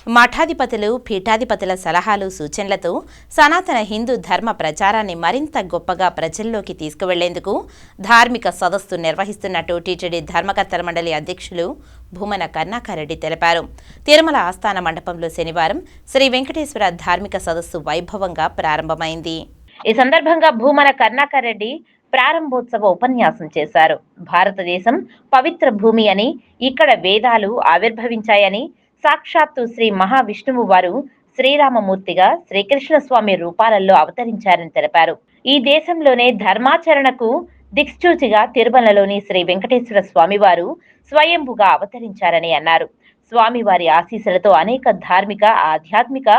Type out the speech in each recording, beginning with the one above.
మఠాధిపతులు, పీఠాధిపతుల సలహాలు, సూచనలతో సనాతన హిందూ ధర్మ ప్రచారాన్ని మరింత గొప్పగా ప్రజల్లోకి తీసుకువెళ్లేందుకు ధార్మిక సదస్సు నిర్వహిస్తున్నట్టు టీటీడీ ధర్మకర్తల మండలి అధ్యక్షులు భూమన కరుణాకర్రెడ్డి తెలిపారు. తిరుమల ఆస్థాన మండపంలో శనివారం శ్రీ వెంకటేశ్వర ధార్మిక సదస్సు వైభవంగా ప్రారంభమైంది. ఈ సందర్భంగా భూమన కరుణాకర్రెడ్డి ప్రారంభోత్సవ ఉపన్యాసం చేశారు. భారతదేశం పవిత్ర భూమి అని, ఇక్కడ వేదాలు ఆవిర్భవించాయని, సాక్షాత్తు శ్రీ మహావిష్ణువు వారు శ్రీరామమూర్తిగా శ్రీకృష్ణ స్వామి రూపాలలో అవతరించారని తెలిపారు. ఈ దేశంలోనే ధర్మాచరణకు దిక్సూచిగా తిరుమలలోని శ్రీ వెంకటేశ్వర స్వామి వారు స్వయంభుగా అవతరించారని అన్నారు. స్వామివారి ఆశీస్సులతో అనేక ధార్మిక, ఆధ్యాత్మిక,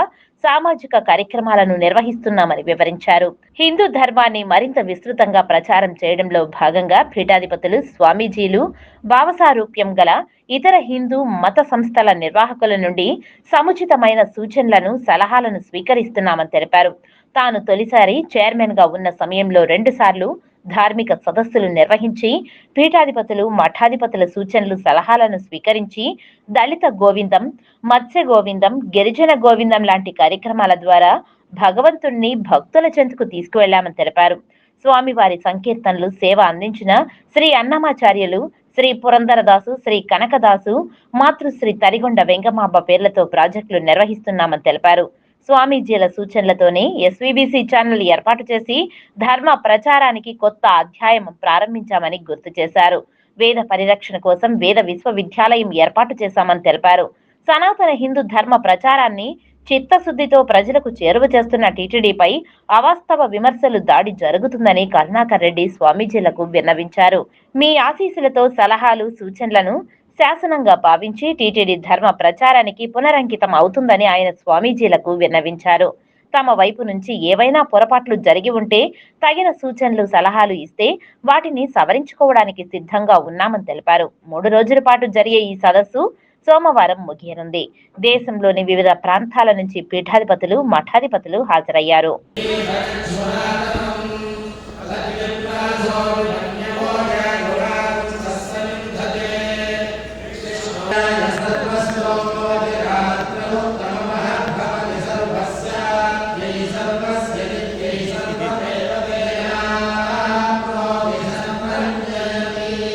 సామాజిక కార్యక్రమాలను నిర్వహిస్తున్నామని వివరించారు. హిందూ ధర్మాన్ని మరింత విస్తృతంగా ప్రచారం చేయడంలో భాగంగా పీఠాధిపతులు, స్వామీజీలు, భావసారూప్యం గల ఇతర హిందూ మత సంస్థల నిర్వాహకుల నుండి సముచితమైన సూచనలను, సలహాలను స్వీకరిస్తున్నామని తెలిపారు. తాను తొలిసారి చైర్మన్ గా ఉన్న సమయంలో 2 సార్లు ధార్మిక సదస్సులు నిర్వహించి పీఠాధిపతులు, మఠాధిపతుల సూచనలు, సలహాలను స్వీకరించి దళిత గోవిందం, మత్స్య గోవిందం, గిరిజన గోవిందం లాంటి కార్యక్రమాల ద్వారా భగవంతుణ్ణి భక్తుల చెంతకు తీసుకువెళ్లామని తెలిపారు. స్వామివారి సంకీర్తనలు, సేవ అందించిన శ్రీ అన్నమాచార్యులు, శ్రీ పురందరదాసు, శ్రీ కనకదాసు, మాతృశ్రీ తరిగొండ వెంగమాంబ పేర్లతో ప్రాజెక్టులు నిర్వహిస్తున్నామని తెలిపారు. స్వామీజీల సూచనలతోనే ఎస్వీబీసీ ఛానల్ ఏర్పాటు చేసి ధర్మ ప్రచారానికి కొత్త అధ్యాయం ప్రారంభించామని గుర్తు చేశారు. వేద పరిరక్షణ కోసం వేద విశ్వవిద్యాలయం ఏర్పాటు చేశామని తెలిపారు. సనాతన హిందూ ధర్మ ప్రచారాన్ని చిత్తశుద్ధితో ప్రజలకు చేరువ చేస్తున్న టీటీడీపై అవాస్తవ విమర్శలు దాడి జరుగుతుందని కరుణాకర్రెడ్డి స్వామీజీలకు విన్నవించారు. మీ ఆశీస్సులతో సలహాలు, సూచనలను శాసనంగా భావించి టీటీడీ ధర్మ ప్రచారానికి పునరంకితం అవుతుందని ఆయన స్వామీజీలకు విన్నవించారు. తమ వైపు నుంచి ఏవైనా పొరపాట్లు జరిగి ఉంటే తగిన సూచనలు, సలహాలు ఇస్తే వాటిని సవరించుకోవడానికి సిద్ధంగా ఉన్నామని తెలిపారు. 3 రోజుల పాటు జరిగే ఈ సదస్సు సోమవారం ముగియనుంది. దేశంలోని వివిధ ప్రాంతాల నుంచి పీఠాధిపతులు, మఠాధిపతులు హాజరయ్యారు.